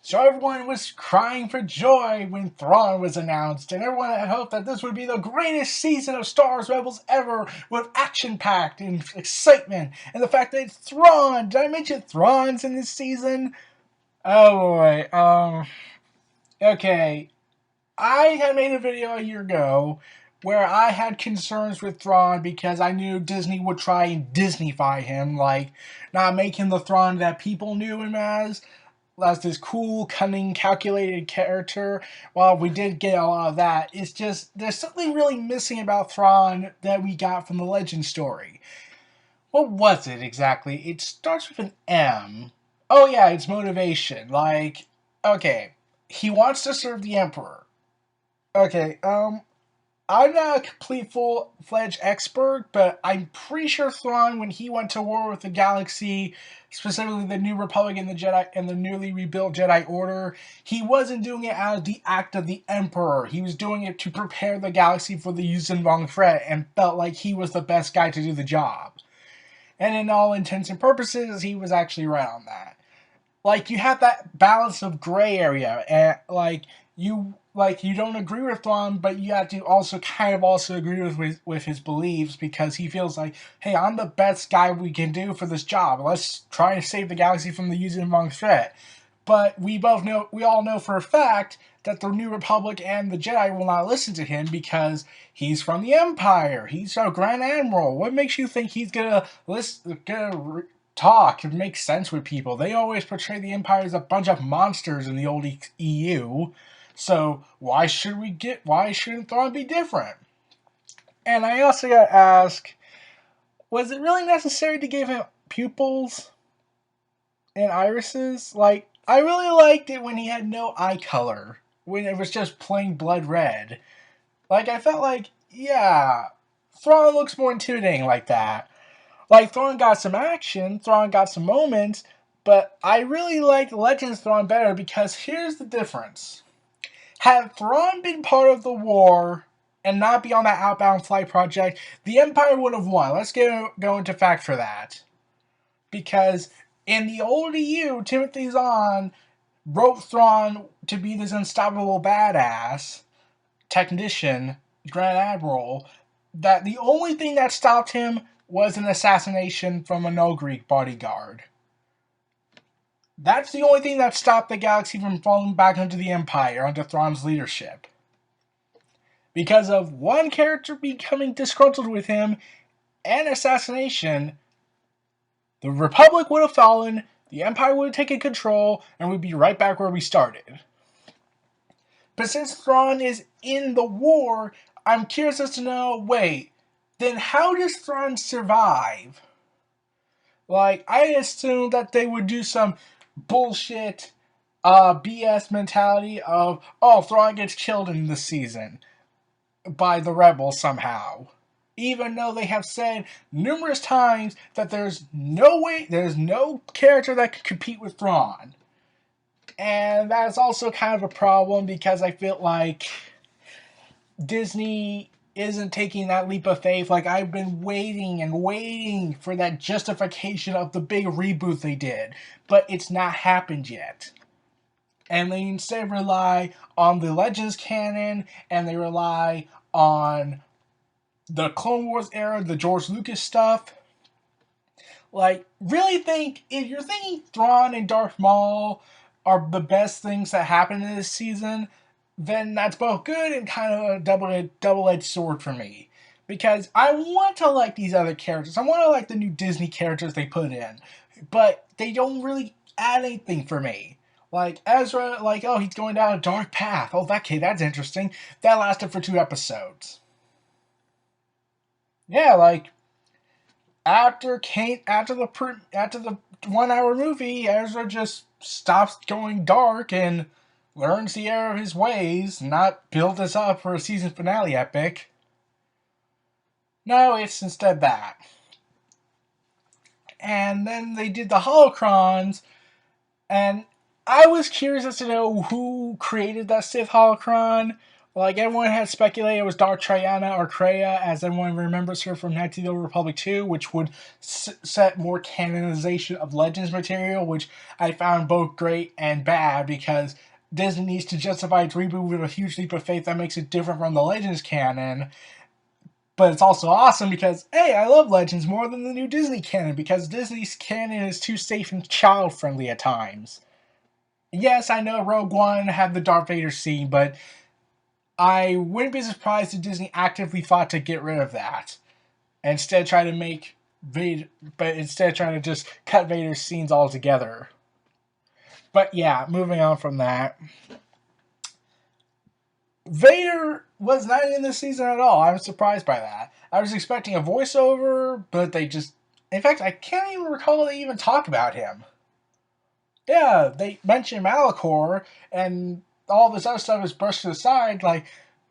So everyone was crying for joy when Thrawn was announced, and everyone had hoped that this would be the greatest season of Star Wars Rebels ever, with action-packed and excitement. And the fact that it's Thrawn, did I mention Thrawn's in this season? Oh boy, okay. I had made a video a year ago where I had concerns with Thrawn because I knew Disney would try and Disneyfy him, like not make him the Thrawn that people knew him as this cool, cunning, calculated character. While we did get a lot of that, it's just there's something really missing about Thrawn that we got from the Legend story. What was it exactly? It starts with an M. Oh yeah, it's motivation. Like, okay, he wants to serve the Emperor. Okay, I'm not a complete full-fledged expert, but I'm pretty sure Thrawn, when he went to war with the galaxy, specifically the New Republic and the Jedi and the newly rebuilt Jedi Order, he wasn't doing it out of the act of the Emperor. He was doing it to prepare the galaxy for the Yuuzhan Vong threat, and felt like he was the best guy to do the job. And in all intents and purposes, he was actually right on that. Like, you have that balance of gray area, and you don't agree with Thrawn, but you have to also kind of also agree with his beliefs, because he feels like, hey, I'm the best guy we can do for this job. Let's try to save the galaxy from the Yuuzhan Vong threat. But we all know for a fact that the New Republic and the Jedi will not listen to him because he's from the Empire. He's a Grand Admiral. What makes you think he's gonna talk and make sense with people? They always portray the Empire as a bunch of monsters in the old EU. So why shouldn't Thrawn be different? And I also got to ask, was it really necessary to give him pupils and irises? Like, I really liked it when he had no eye color, when it was just plain blood red. Like, I felt like, yeah, Thrawn looks more intimidating like that. Like, Thrawn got some action, Thrawn got some moments, but I really liked Legends Thrawn better, because here's the difference. Had Thrawn been part of the war and not be on that outbound flight project, the Empire would have won. Let's go into fact for that. Because in the old EU, Timothy Zahn wrote Thrawn to be this unstoppable badass technician, Grand Admiral, that the only thing that stopped him was an assassination from a no Greek bodyguard. That's the only thing that stopped the galaxy from falling back under the Empire, under Thrawn's leadership. Because of one character becoming disgruntled with him and assassination, the Republic would have fallen, the Empire would have taken control, and we'd be right back where we started. But since Thrawn is in the war, I'm curious as to know, wait, then how does Thrawn survive? Like, I assumed that they would do some bullshit BS mentality of, oh, Thrawn gets killed in this season by the rebels somehow. Even though they have said numerous times that there's no character that could compete with Thrawn. And that's also kind of a problem, because I feel like Disney isn't taking that leap of faith. Like, I've been waiting and waiting for that justification of the big reboot they did, but it's not happened yet. And they instead rely on the Legends canon, and they rely on the Clone Wars era, the George Lucas stuff. Like, really think, if you're thinking Thrawn and Darth Maul are the best things that happened in this season, then that's both good and kind of a double-edged sword for me. Because I want to like these other characters. I want to like the new Disney characters they put in. But they don't really add anything for me. Like, Ezra, like, oh, he's going down a dark path. Oh, that's interesting. That lasted for 2 episodes. Yeah, like, after the 1 hour movie, Ezra just stops going dark and learns the error of his ways, not build us up for a season finale epic. No, it's instead that. And then they did the holocrons, and I was curious as to know who created that Sith holocron, Like, everyone had speculated it was Dark Triana or Kreia, as everyone remembers her from Knights of the Old Republic 2, which would set more canonization of Legends material, which I found both great and bad, because Disney needs to justify its reboot with a huge leap of faith that makes it different from the Legends canon. But it's also awesome because, hey, I love Legends more than the new Disney canon, because Disney's canon is too safe and child-friendly at times. Yes, I know Rogue One had the Darth Vader scene, but I wouldn't be surprised if Disney actively fought to get rid of that. Instead, try to make Vader, but instead trying to just cut Vader's scenes altogether. But yeah, moving on from that. Vader was not in this season at all. I was surprised by that. I was expecting a voiceover, but they just. In fact, I can't even recall they even talk about him. Yeah, they mention Malachor, and all this other stuff is brushed aside.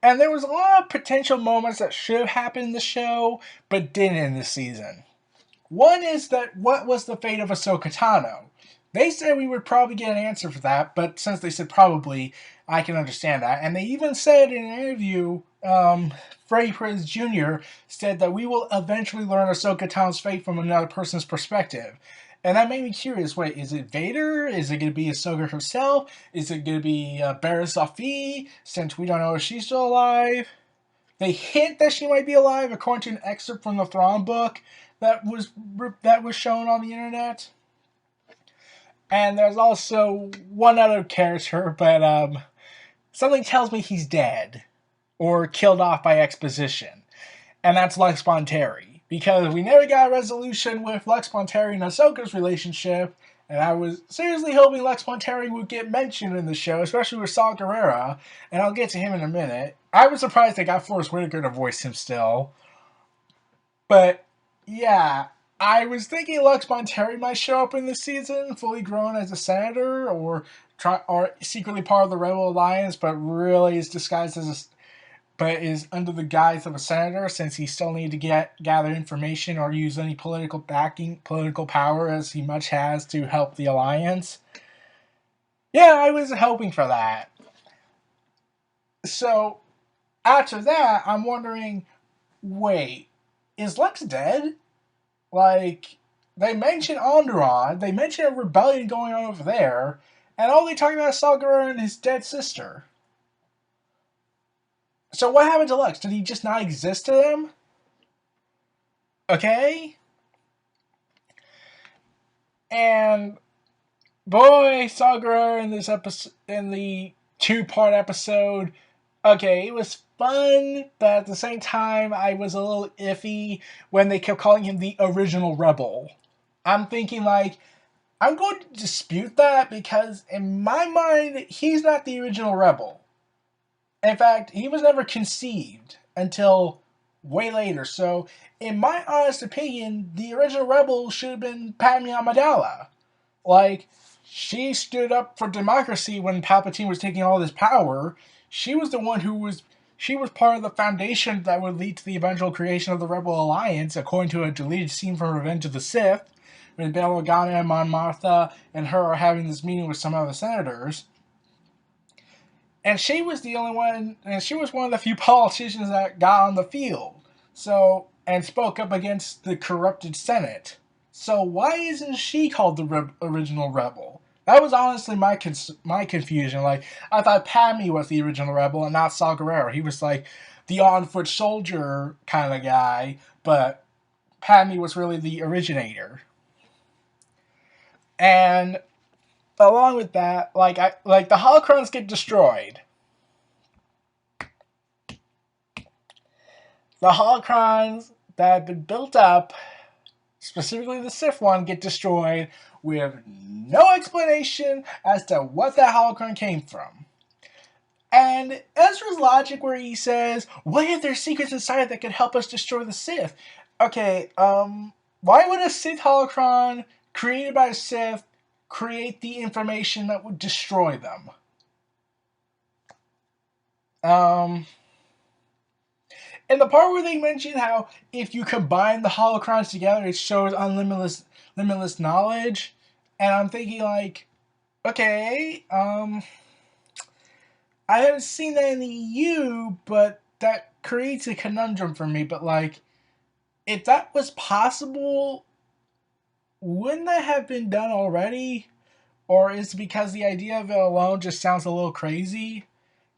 And there was a lot of potential moments that should have happened in the show, but didn't in this season. One is that what was the fate of Ahsoka Tano? They said we would probably get an answer for that, but since they said probably, I can understand that. And they even said in an interview, Freddie Prinze Jr. said that we will eventually learn Ahsoka Tano's fate from another person's perspective. And that made me curious. Wait, is it Vader? Is it going to be Ahsoka herself? Is it going to be Barriss Offee, since we don't know if she's still alive? They hint that she might be alive, according to an excerpt from the Thrawn book that was shown on the internet. And there's also one other character, but something tells me he's dead or killed off by exposition, and that's Lex Bonteri, because we never got a resolution with Lex Bonteri and Ahsoka's relationship. And I was seriously hoping Lex Bonteri would get mentioned in the show, especially with Saw Gerrera, and I'll get to him in a minute. I was surprised they got Forrest Whitaker to voice him still. But, yeah, I was thinking Lex Bonteri might show up in this season, fully grown as a senator, or secretly part of the Rebel Alliance, but really is disguised as but is under the guise of a senator, since he still needs to gather information or use any political power, as he much has, to help the Alliance. Yeah, I was hoping for that. So, after that, I'm wondering, wait, is Lex dead? Like, they mention Onderon, they mention a rebellion going on over there, and all they talk about is Saw Gerrera and his dead sister. So what happened to Lex? Did he just not exist to them? Okay. And boy, Saw Gerrera in this episode, in the 2-part episode, okay, it was fun, but at the same time, I was a little iffy when they kept calling him the original rebel. I'm thinking, I'm going to dispute that, because in my mind, he's not the original rebel. In fact, he was never conceived until way later. So, in my honest opinion, the original rebel should have been Padme Amidala. She stood up for democracy when Palpatine was taking all this power. She was the one she was part of the foundation that would lead to the eventual creation of the Rebel Alliance, according to a deleted scene from Revenge of the Sith, when Bail Organa and Mon Mothma and her are having this meeting with some other senators. And she was the only one, and she was one of the few politicians that got on the field. And spoke up against the corrupted Senate. So why isn't she called the original rebel? That was honestly my confusion. I thought Padme was the original rebel and not Saw Gerrera. He was the on-foot soldier kind of guy, but Padme was really the originator. And along with that, the holocrons get destroyed. The holocrons that have been built up, specifically the Sith one, get destroyed with no explanation as to what that holocron came from. And Ezra's logic where he says, what if there's secrets inside that could help us destroy the Sith? Okay, why would a Sith holocron created by a Sith create the information that would destroy them? And the part where they mention how if you combine the holocrons together, it shows limitless knowledge, and I'm thinking okay, I haven't seen that in the EU, but that creates a conundrum for me. But like, if that was possible, wouldn't that have been done already? Or is it because the idea of it alone just sounds a little crazy?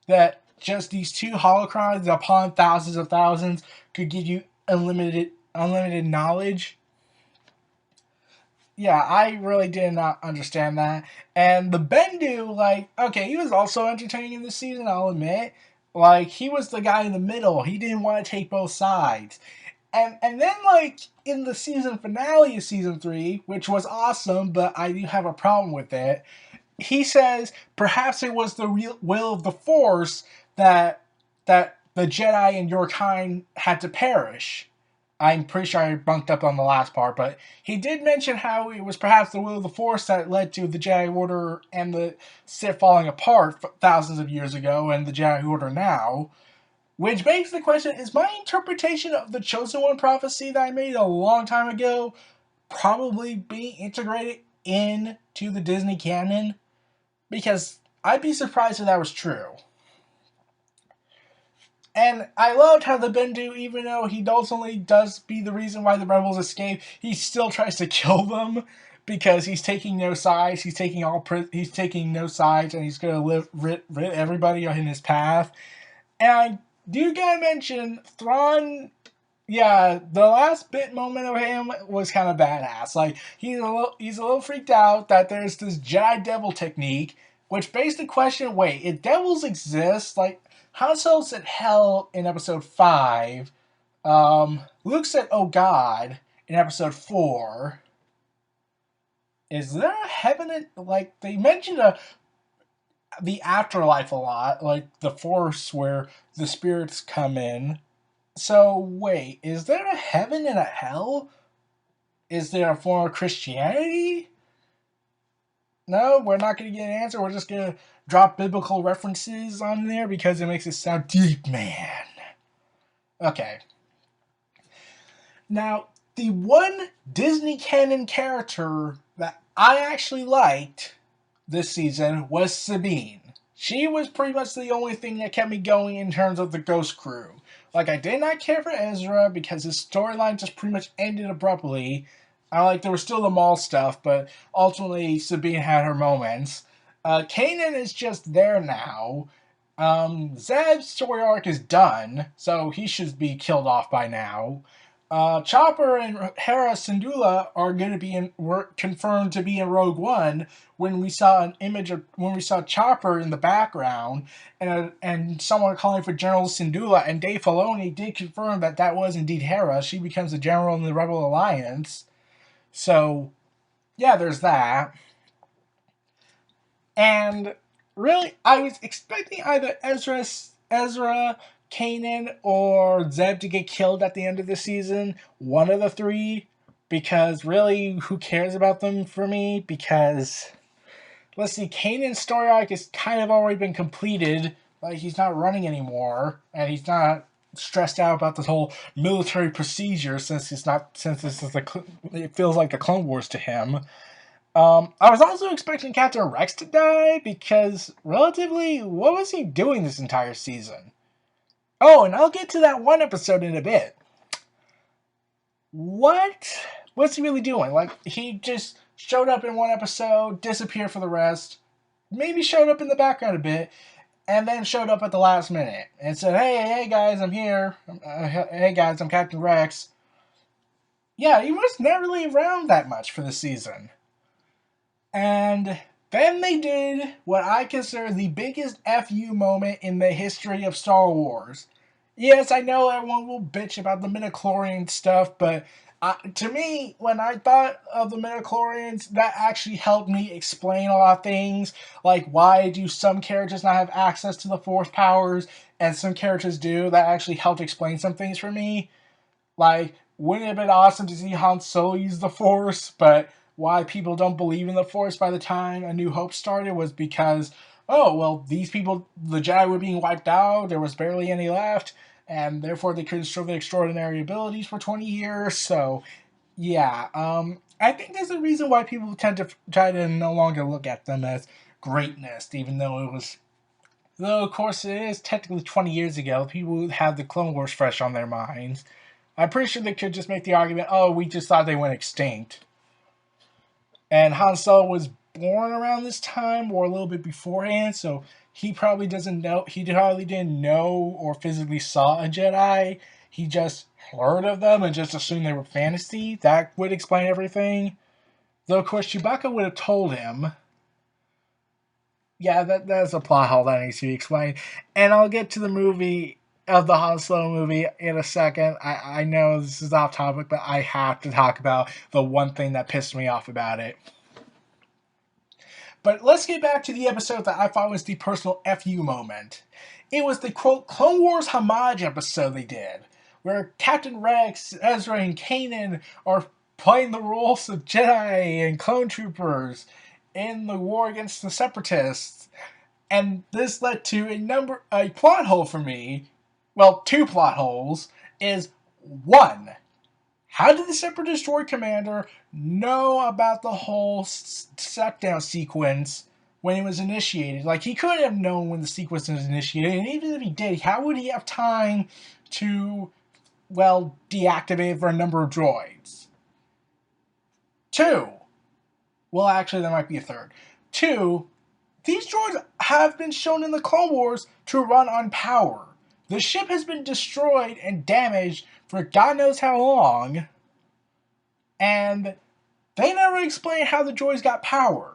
That just these two holocrons upon thousands of thousands could give you unlimited knowledge? Yeah, I really did not understand that. And the Bendu, like, okay, he was also entertaining this season, I'll admit. Like, he was the guy in the middle. He didn't want to take both sides. And then like in the season finale of season 3, which was awesome, but I do have a problem with it. He says perhaps it was the real will of the Force that the Jedi and your kind had to perish. I'm pretty sure I bunked up on the last part, but he did mention how it was perhaps the will of the Force that led to the Jedi Order and the Sith falling apart thousands of years ago and the Jedi Order now. Which begs the question, is my interpretation of the Chosen One prophecy that I made a long time ago probably being integrated into the Disney canon? Because I'd be surprised if that was true. And I loved how the Bendu, even though he ultimately does be the reason why the rebels escape, he still tries to kill them because he's taking no sides. He's taking no sides, and he's gonna rid everybody in his path. And I do gotta mention Thrawn. Yeah, the last bit moment of him was kind of badass. Like he's a little freaked out that there's this Jedi Devil technique, which begs the question: wait, if devils exist, like Han Solo said hell in Episode 5. Luke said, "Oh God," in Episode 4. Is there a heaven? Like they mentioned the afterlife a lot, like the Force where the spirits come in. So wait, is there a heaven and a hell? Is there a form of Christianity? No, we're not going to get an answer. We're just going to drop biblical references on there because it makes it sound deep, man. Okay. Now, the one Disney canon character that I actually liked this season was Sabine. She was pretty much the only thing that kept me going in terms of the Ghost Crew. Like, I did not care for Ezra because his storyline just pretty much ended abruptly. There was still the mall stuff, but ultimately Sabine had her moments. Kanan is just there now. Zeb's story arc is done, so he should be killed off by now. Chopper and Hera Syndulla are going to were confirmed to be in Rogue One when we saw when we saw Chopper in the background and someone calling for General Syndulla, and Dave Filoni did confirm that that was indeed Hera. She becomes a general in the Rebel Alliance. So, yeah, there's that. And really, I was expecting either Ezra, Kanan, or Zeb to get killed at the end of the season. One of the three. Because really, who cares about them for me? Because, let's see, Kanan's story arc has kind of already been completed. Like, he's not running anymore. And he's not stressed out about this whole military procedure since it feels like the Clone Wars to him. I was also expecting Captain Rex to die because, relatively, what was he doing this entire season? Oh, and I'll get to that one episode in a bit. What's he really doing? Like, he just showed up in one episode, disappeared for the rest, maybe showed up in the background a bit, and then showed up at the last minute and said, hey guys, I'm here. Hey guys, I'm Captain Rex. Yeah, he was never really around that much for the season. And then they did what I consider the biggest FU moment in the history of Star Wars. Yes, I know everyone will bitch about the midichlorian stuff, but to me, when I thought of the midichlorians, that actually helped me explain a lot of things. Like, why do some characters not have access to the Force powers, and some characters do? That actually helped explain some things for me. Like, wouldn't it have been awesome to see Han Solo use the Force, but why people don't believe in the Force by the time A New Hope started was because, oh, well, these people, the Jedi were being wiped out, there was barely any left, and therefore they couldn't show their extraordinary abilities for 20 years, so, yeah, I think there's a reason why people tend to try to no longer look at them as greatness, even though it was Though, of course, it is technically 20 years ago. People have the Clone Wars fresh on their minds. I'm pretty sure they could just make the argument, oh, we just thought they went extinct. And Han Solo was born around this time or a little bit beforehand, so he probably doesn't know. He probably didn't know or physically saw a Jedi. He just heard of them and just assumed they were fantasy. That would explain everything. Though, of course, Chewbacca would have told him. Yeah, that's a plot hole that needs to be explained. And I'll get to the movie of the Han Solo movie in a second. I know this is off topic, but I have to talk about the one thing that pissed me off about it. But let's get back to the episode that I thought was the personal FU moment. It was the quote Clone Wars homage episode they did, where Captain Rex, Ezra, and Kanan are playing the roles of Jedi and clone troopers in the war against the Separatists. And this led to a plot hole for me. Well, two plot holes. Is one, how did the Separatist droid commander know about the whole shutdown sequence when it was initiated? Like, he couldn't have known when the sequence was initiated, and even if he did, how would he have time to, well, deactivate for a number of droids? Two, well, actually, there might be a third. Two, these droids have been shown in the Clone Wars to run on power. The ship has been destroyed and damaged for God knows how long, and they never explain how the droids got power.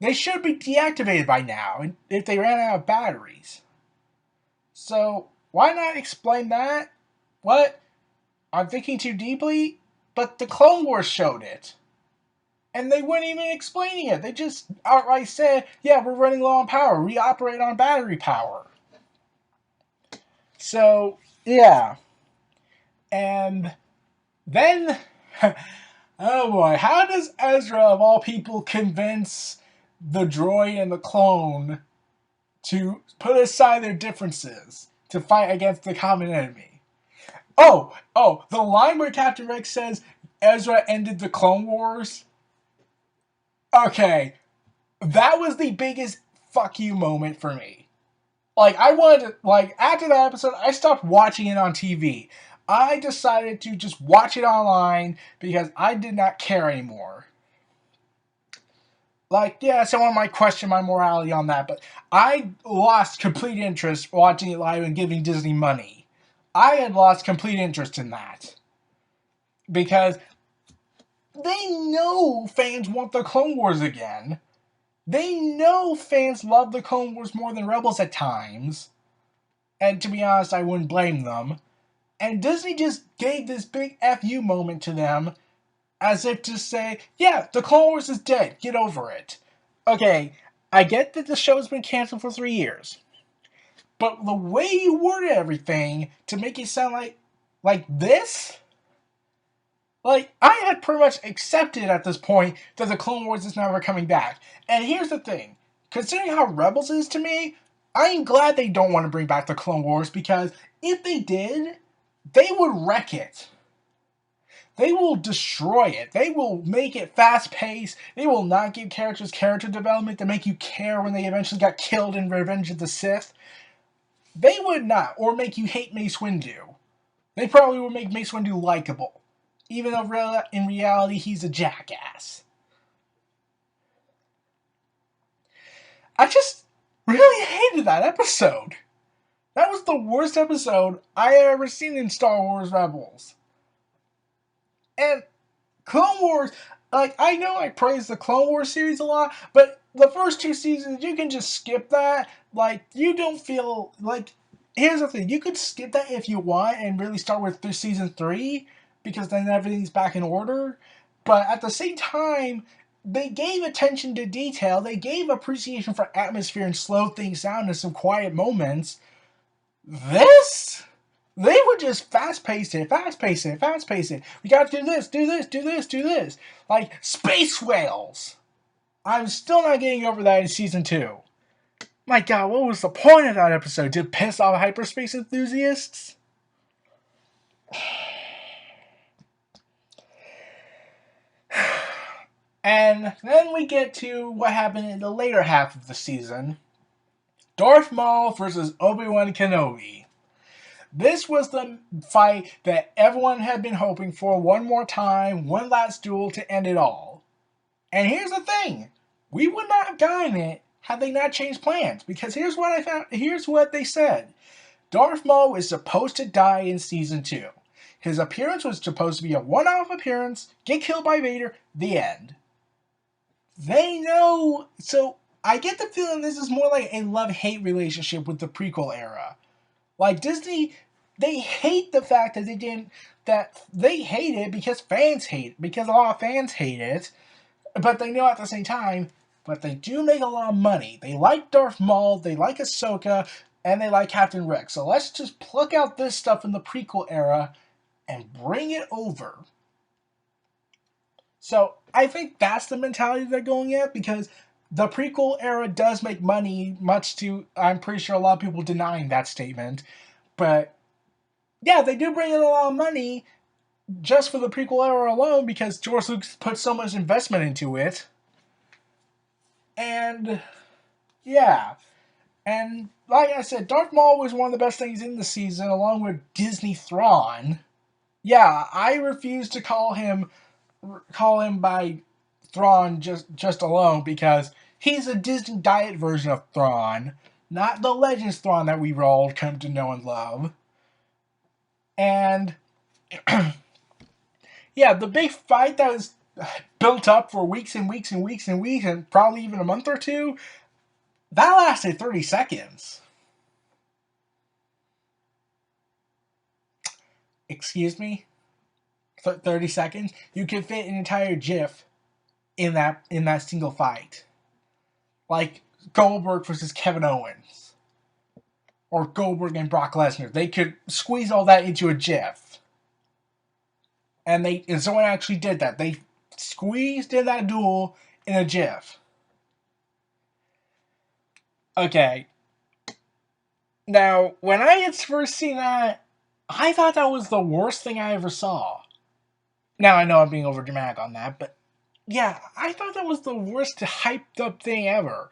They should be deactivated by now if they ran out of batteries. So, why not explain that? What? I'm thinking too deeply? But the Clone Wars showed it. And they weren't even explaining it. They just outright said, yeah, we're running low on power. We operate on battery power. So, yeah. And then, oh boy, how does Ezra, of all people, convince the droid and the clone to put aside their differences to fight against the common enemy? Oh, the line where Captain Rex says Ezra ended the Clone Wars? Okay, that was the biggest fuck you moment for me. Like, I wanted to, like, after that episode, I stopped watching it on TV. I decided to just watch it online because I did not care anymore. Like, yeah, someone might question my morality on that, but I lost complete interest watching it live and giving Disney money. I had lost complete interest in that. Because they know fans want the Clone Wars again. They know fans love the Clone Wars more than Rebels at times. And to be honest, I wouldn't blame them. And Disney just gave this big FU moment to them as if to say, yeah, the Clone Wars is dead. Get over it. Okay, I get that the show's been canceled for 3 years. But the way you worded everything to make it sound like this? Like, I had pretty much accepted at this point that the Clone Wars is never coming back. And here's the thing. Considering how Rebels is to me, I'm glad they don't want to bring back the Clone Wars because if they did, they would wreck it. They will destroy it. They will make it fast-paced. They will not give characters character development to make you care when they eventually got killed in Revenge of the Sith. They would not, or make you hate Mace Windu. They probably would make Mace Windu likable, even though in reality he's a jackass. I just really hated that episode. That was the worst episode I had ever seen in Star Wars Rebels. And Clone Wars, like, I know I praise the Clone Wars series a lot, but the first 2 seasons, you can just skip that. Like, you don't feel, like, here's the thing, you could skip that if you want and really start with season 3, because then everything's back in order. But at the same time, they gave attention to detail, they gave appreciation for atmosphere and slowed things down in some quiet moments. This? They would just fast-pace it. We gotta do this. Like, space whales! I'm still not getting over that in season 2. My god, what was the point of that episode? To piss off hyperspace enthusiasts? And then we get to what happened in the later half of the season. Darth Maul versus Obi-Wan Kenobi. This was the fight that everyone had been hoping for one more time, one last duel to end it all. And here's the thing, we would not have gotten it had they not changed plans, because here's what I found. Here's what they said. Darth Maul is supposed to die in season 2. His appearance was supposed to be a one-off appearance, get killed by Vader, the end. They know, so I get the feeling this is more like a love-hate relationship with the prequel era. Like Disney, they hate the fact that they hate it because fans hate it, because a lot of fans hate it, but they know at the same time, but they do make a lot of money. They like Darth Maul, they like Ahsoka, and they like Captain Rex. So let's just pluck out this stuff in the prequel era and bring it over. So I think that's the mentality they're going at, because the prequel era does make money, much to, I'm pretty sure a lot of people denying that statement. But yeah, they do bring in a lot of money just for the prequel era alone, because George Lucas put so much investment into it. And yeah. And like I said, Darth Maul was one of the best things in the season, along with Disney Thrawn. Yeah, I refuse to call him by Thrawn just alone, because he's a Disney diet version of Thrawn, not the Legends Thrawn that we've all come to know and love. And yeah, the big fight that was built up for weeks and weeks and weeks and weeks, and probably even a month or two, that lasted 30 seconds. Excuse me? 30 seconds? You can fit an entire GIF in that single fight. Like Goldberg versus Kevin Owens. Or Goldberg and Brock Lesnar. They could squeeze all that into a GIF. And someone actually did that. They squeezed in that duel in a GIF. Okay. Now, when I had first seen that, I thought that was the worst thing I ever saw. Now, I know I'm being over dramatic on that, but yeah, I thought that was the worst hyped up thing ever.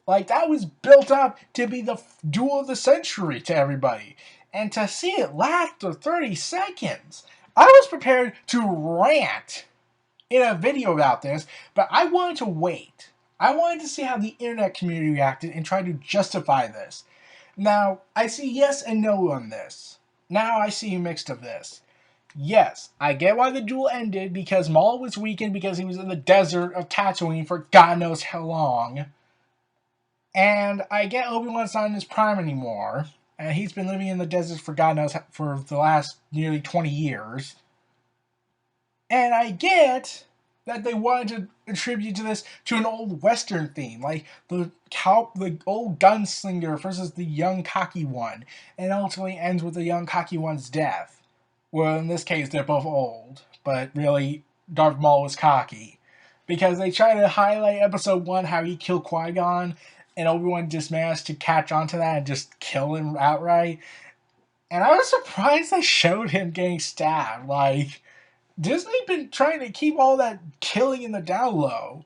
Like, that was built up to be the duel of the century to everybody. And to see it last for 30 seconds, I was prepared to rant in a video about this, but I wanted to wait. I wanted to see how the internet community reacted and try to justify this. Now, I see yes and no on this. Now I see a mix of this. Yes, I get why the duel ended, because Maul was weakened because he was in the desert of Tatooine for God knows how long. And I get Obi-Wan's not in his prime anymore. And he's been living in the desert for God knows for the last nearly 20 years. And I get that they wanted to attribute to this to an old Western theme, like the old gunslinger versus the young cocky one, and ultimately ends with the young cocky one's death. Well, in this case, they're both old, but really, Darth Maul was cocky, because they try to highlight Episode 1 how he killed Qui-Gon, and Obi-Wan just managed to catch on to that and just kill him outright. And I was surprised they showed him getting stabbed. Like, Disney been trying to keep all that killing in the down low.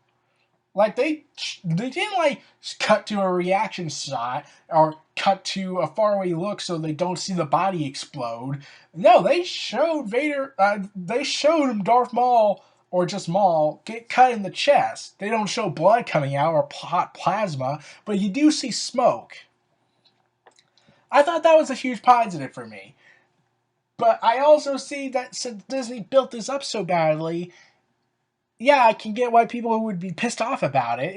Like, they didn't, like, cut to a reaction shot or cut to a faraway look so they don't see the body explode. No, they showed they showed him Darth Maul, or just Maul, get cut in the chest. They don't show blood coming out or hot plasma, but you do see smoke. I thought that was a huge positive for me. But I also see that since Disney built this up so badly, yeah, I can get why people would be pissed off about it.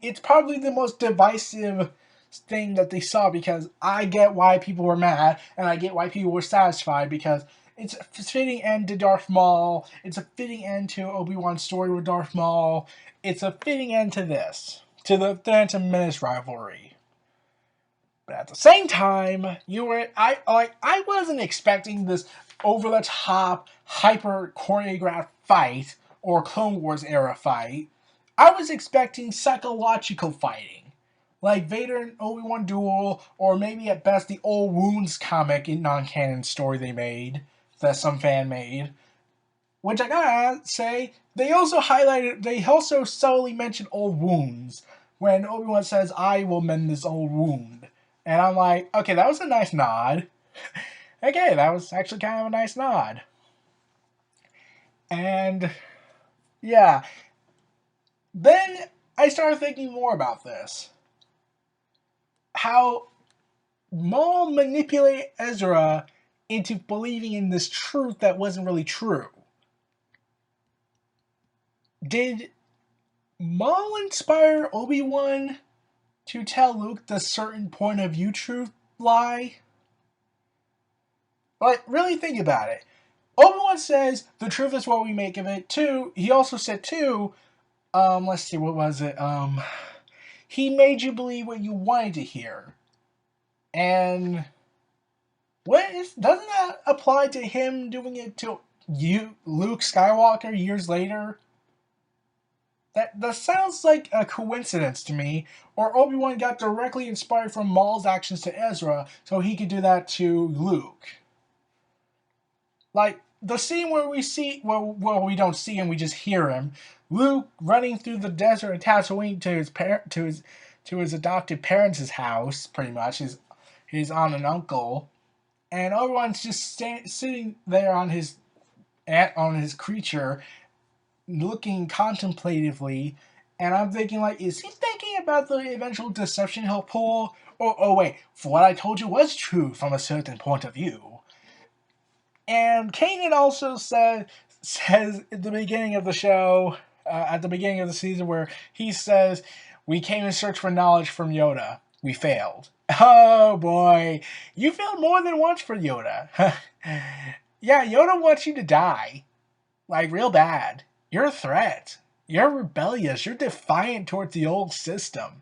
It's probably the most divisive thing that they saw, because I get why people were mad, and I get why people were satisfied, because it's a fitting end to Darth Maul, it's a fitting end to Obi-Wan's story with Darth Maul, it's a fitting end to this, to the Phantom Menace rivalry. But at the same time, I wasn't expecting this over-the-top, hyper-choreographed fight, or Clone Wars era fight. I was expecting psychological fighting, like Vader and Obi-Wan duel, or maybe at best the Old Wounds comic in non-canon story they made, that some fan made. Which I gotta say, they also subtly mentioned Old Wounds, when Obi-Wan says, "I will mend this old wound." And I'm like, okay, that was a nice nod. Okay, that was actually kind of a nice nod. And yeah, then I started thinking more about this. How Maul manipulated Ezra into believing in this truth that wasn't really true. Did Maul inspire Obi-Wan to tell Luke the certain point of view truth lie? But really think about it. Obi-Wan says the truth is what we make of it. Too, he also said too, let's see, what was it? He made you believe what you wanted to hear. And doesn't that apply to him doing it to you, Luke Skywalker, years later? That sounds like a coincidence to me. Or Obi-Wan got directly inspired from Maul's actions to Ezra, so he could do that to Luke. Like the scene where we see, well, we don't see him, we just hear him. Luke running through the desert of Tatooine to his adopted parents' house, pretty much his aunt and uncle, and everyone's just sitting there on his creature, looking contemplatively. And I'm thinking, like, is he thinking about the eventual deception he'll pull? Oh wait, for what I told you was true from a certain point of view. And Kanan also says at the beginning of the show, at the beginning of the season, where he says, "We came in search for knowledge from Yoda. We failed." Oh boy, you failed more than once for Yoda. Yeah, Yoda wants you to die, like real bad. You're a threat. You're rebellious. You're defiant towards the old system.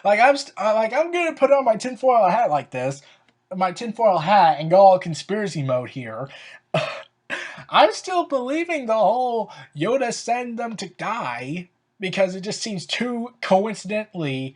I'm gonna put on my tinfoil hat like this, my tinfoil hat, and go all conspiracy mode here. I'm still believing the whole Yoda send them to die because it just seems too coincidentally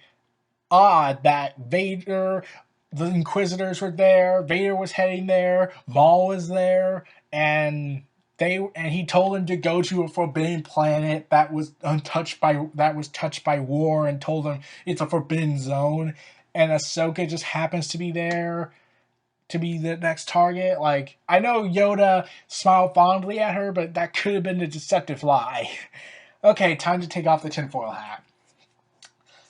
odd that Vader, the Inquisitors were there, Vader was heading there, Maul was there, and he told him to go to a forbidden planet that was touched by war, and told him it's a forbidden zone, and Ahsoka just happens to be there to be the next target. Like, I know Yoda smiled fondly at her, but that could have been a deceptive lie. Okay, time to take off the tinfoil hat.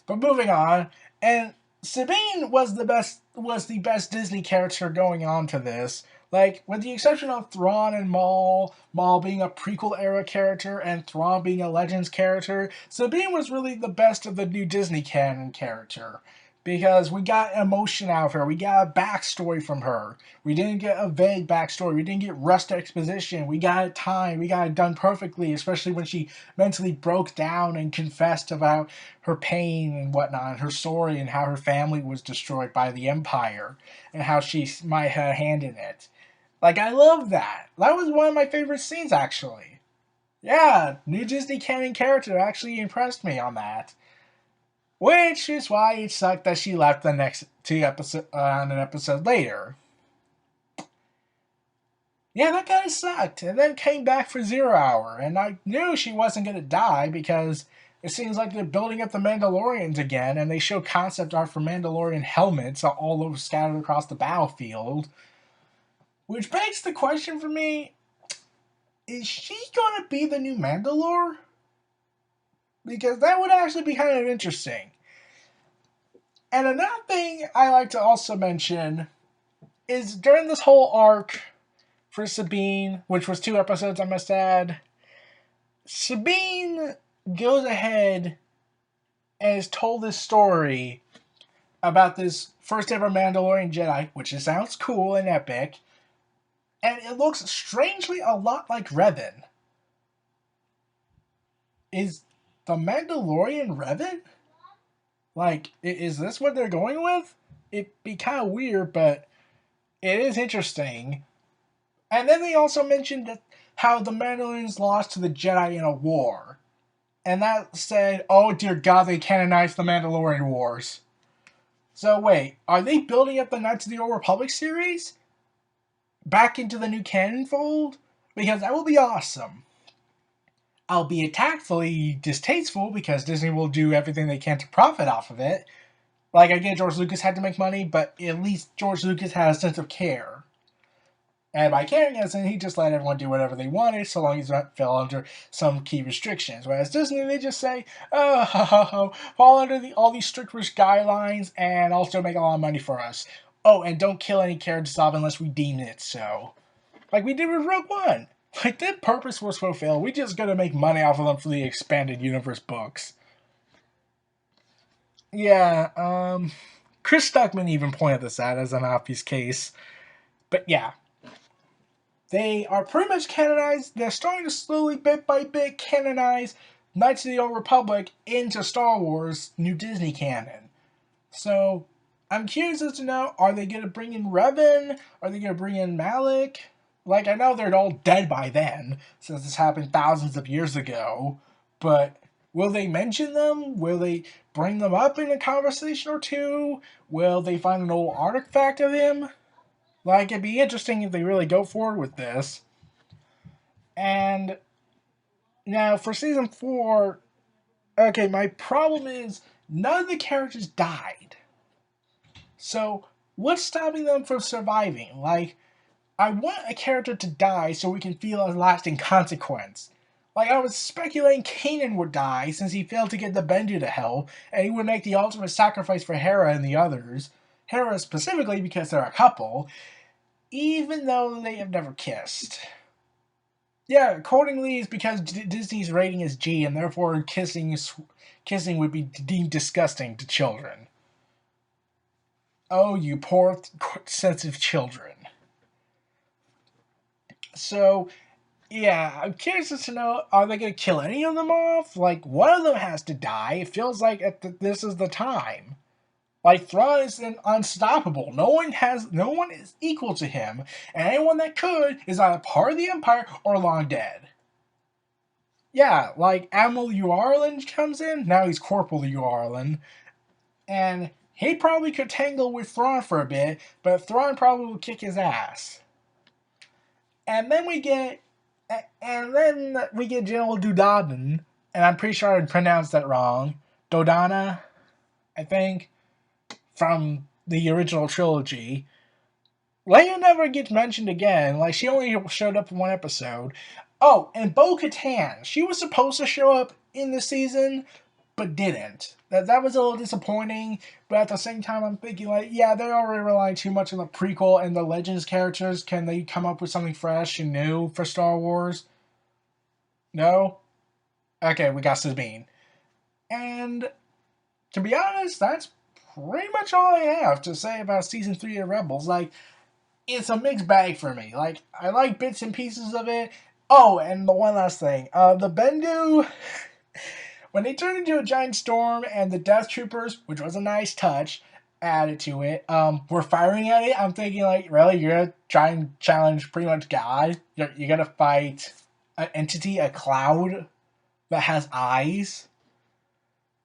But moving on, and Sabine was the best Disney character going on to this. Like, with the exception of Thrawn and Maul being a prequel era character and Thrawn being a Legends character, Sabine was really the best of the new Disney canon character. Because we got emotion out of her. We got a backstory from her. We didn't get a vague backstory. We didn't get rushed exposition. We got it timed. We got it done perfectly, especially when she mentally broke down and confessed about her pain and whatnot, and her story, and how her family was destroyed by the Empire, and how she might have a hand in it. Like, I love that. That was one of my favorite scenes, actually. Yeah, new Disney canon character actually impressed me on that. Which is why it sucked that she left the next an episode later. Yeah, that kind of sucked. And then came back for 0 Hour, and I knew she wasn't going to die because it seems like they're building up the Mandalorians again, and they show concept art for Mandalorian helmets all over scattered across the battlefield. Which begs the question for me, is she going to be the new Mandalore? Because that would actually be kind of interesting. And another thing I like to also mention is during this whole arc for Sabine, which was 2 episodes, I must add, Sabine goes ahead and is told this story about this first ever Mandalorian Jedi, which sounds cool and epic, and it looks strangely a lot like Revan. Is the Mandalorian Revan? Like, is this what they're going with? It'd be kind of weird, but it is interesting. And then they also mentioned that how the Mandalorians lost to the Jedi in a war. And that said, oh dear God, they canonized the Mandalorian Wars. So wait, are they building up the Knights of the Old Republic series back into the new canon fold? Because that would be awesome. albeit tactfully distasteful because Disney will do everything they can to profit off of it. Like, I get George Lucas had to make money, but at least George Lucas had a sense of care. And by caring, as in he just let everyone do whatever they wanted, so long as it fell under some key restrictions. Whereas Disney, they just say, oh, ho, ho, ho, fall under all these strict guidelines, and also make a lot of money for us. Oh, and don't kill any characters off unless we deem it so. Like we did with Rogue One. Like, their purpose was fulfilled. We just gotta make money off of them for the expanded universe books. Yeah, Chris Stuckman even pointed this out as an obvious case. But yeah, they are pretty much canonized. They're starting to slowly, bit by bit, canonize Knights of the Old Republic into Star Wars New Disney canon. So, I'm curious as to know, are they going to bring in Revan? Are they going to bring in Malik? Like, I know they're all dead by then, since this happened thousands of years ago, but will they mention them? Will they bring them up in a conversation or two? Will they find an old artifact of him? Like, it'd be interesting if they really go forward with this. And now, for season 4, okay, my problem is none of the characters died. So, what's stopping them from surviving? Like, I want a character to die so we can feel a lasting consequence. Like, I was speculating Kanan would die since he failed to get the Bendu to hell, and he would make the ultimate sacrifice for Hera and the others. Hera specifically because they're a couple, even though they have never kissed. Yeah, accordingly, it's because Disney's rating is G, and therefore kissing would be deemed disgusting to children. Oh, you poor, sensitive children. So, yeah, I'm curious to know, are they going to kill any of them off? Like, one of them has to die. It feels like this is the time. Like, Thrawn is unstoppable. No one is equal to him, and anyone that could is either part of the Empire or long dead. Yeah, like Admiral Uarlin comes in, now he's Corporal Uarlin, and he probably could tangle with Thrawn for a bit, but Thrawn probably will kick his ass. And then we get General Dodonna, and I'm pretty sure I pronounced that wrong. Dodonna, I think, from the original trilogy. Leia never gets mentioned again. Like, she only showed up in one episode. Oh, and Bo-Katan. She was supposed to show up in the season, but didn't. That was a little disappointing, but at the same time, I'm thinking, like, yeah, they already rely too much on the prequel and the Legends characters. Can they come up with something fresh and new for Star Wars? No? Okay, we got Sabine. And, to be honest, that's pretty much all I have to say about Season 3 of Rebels. Like, it's a mixed bag for me. Like, I like bits and pieces of it. Oh, and the one last thing. The Bendu, when they turned into a giant storm and the Death Troopers, which was a nice touch, added to it, were firing at it, I'm thinking, like, really? You're going to try and challenge pretty much God? You're going to fight an entity, a cloud, that has eyes?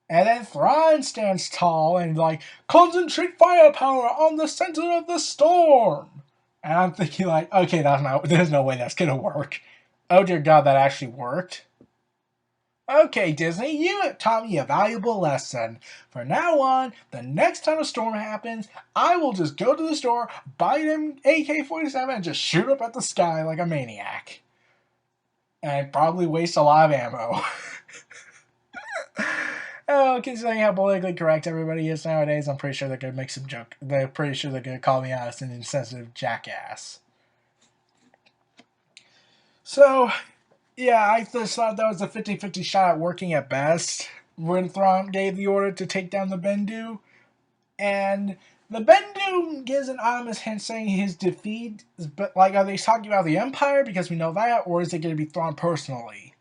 And then Thrawn stands tall and, like, concentrate firepower on the center of the storm. And I'm thinking, like, okay, there's no way that's gonna work. Oh dear God, that actually worked. Okay, Disney, you have taught me a valuable lesson. From now on, the next time a storm happens, I will just go to the store, buy them AK-47, and just shoot up at the sky like a maniac. And probably waste a lot of ammo. Oh, considering how politically correct everybody is nowadays, I'm pretty sure they're gonna make some joke. They're pretty sure they're gonna call me out as an insensitive jackass. So, yeah, I just thought that was a 50-50 shot at working at best when Thrawn gave the order to take down the Bendu. And the Bendu gives an ominous hint saying his defeat, but like, are they talking about the Empire because we know that, or is it going to be Thrawn personally?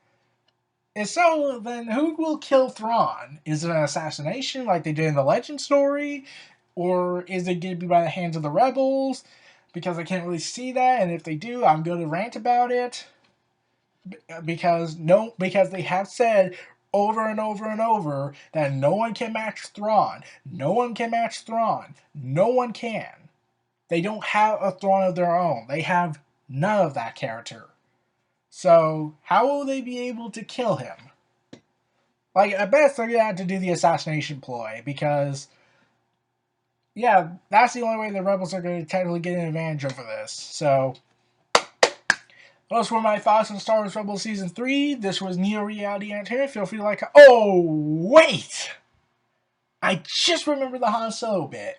And so, then who will kill Thrawn? Is it an assassination like they did in the Legend story? Or is it going to be by the hands of the rebels? Because I can't really see that, and if they do, I'm going to rant about it. Because they have said over and over and over that no one can match Thrawn. No one can match Thrawn. No one can. They don't have a Thrawn of their own. They have none of that character. So how will they be able to kill him? Like, at best, they're gonna have to do the assassination ploy because, yeah, that's the only way the rebels are going to technically get an advantage over this. So, those were my thoughts on Star Wars Rebels Season 3. This was Neo Reality Entertainment. Feel free to like. Oh, wait! I just remembered the Han Solo bit.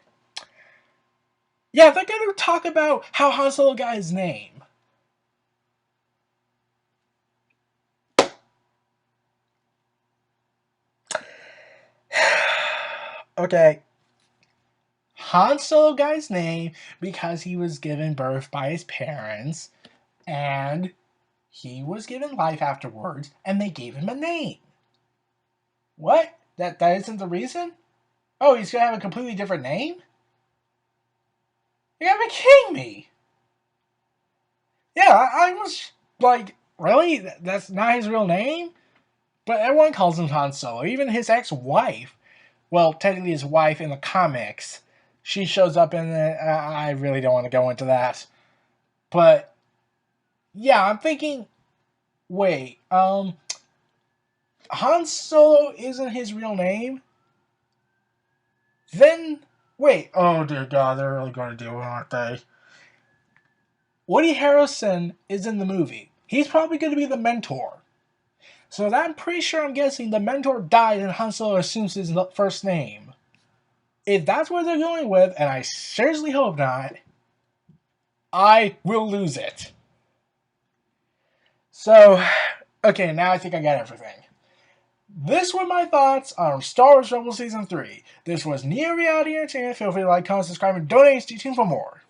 Yeah, they're going to talk about how Han Solo got his name. Okay. Han Solo got his name because he was given birth by his parents, and he was given life afterwards, and they gave him a name. What? That isn't the reason? Oh, he's gonna have a completely different name? You gotta be kidding me! Yeah, I was like, really? That's not his real name? But everyone calls him Han Solo, even his ex-wife. Well, technically his wife in the comics. She shows up in the... I really don't want to go into that. But, yeah, I'm thinking... Wait, Han Solo isn't his real name? Then, wait, oh dear God, they're really going to do it, aren't they? Woody Harrelson is in the movie. He's probably going to be the mentor. So I'm pretty sure I'm guessing the mentor died and Han Solo assumes his first name. If that's what they're going with, and I seriously hope not, I will lose it. So, okay, now I think I got everything. This were my thoughts on Star Wars Rebels Season 3. This was Neo Reality Entertainment. Feel free to like, comment, subscribe, and donate. Stay tuned for more.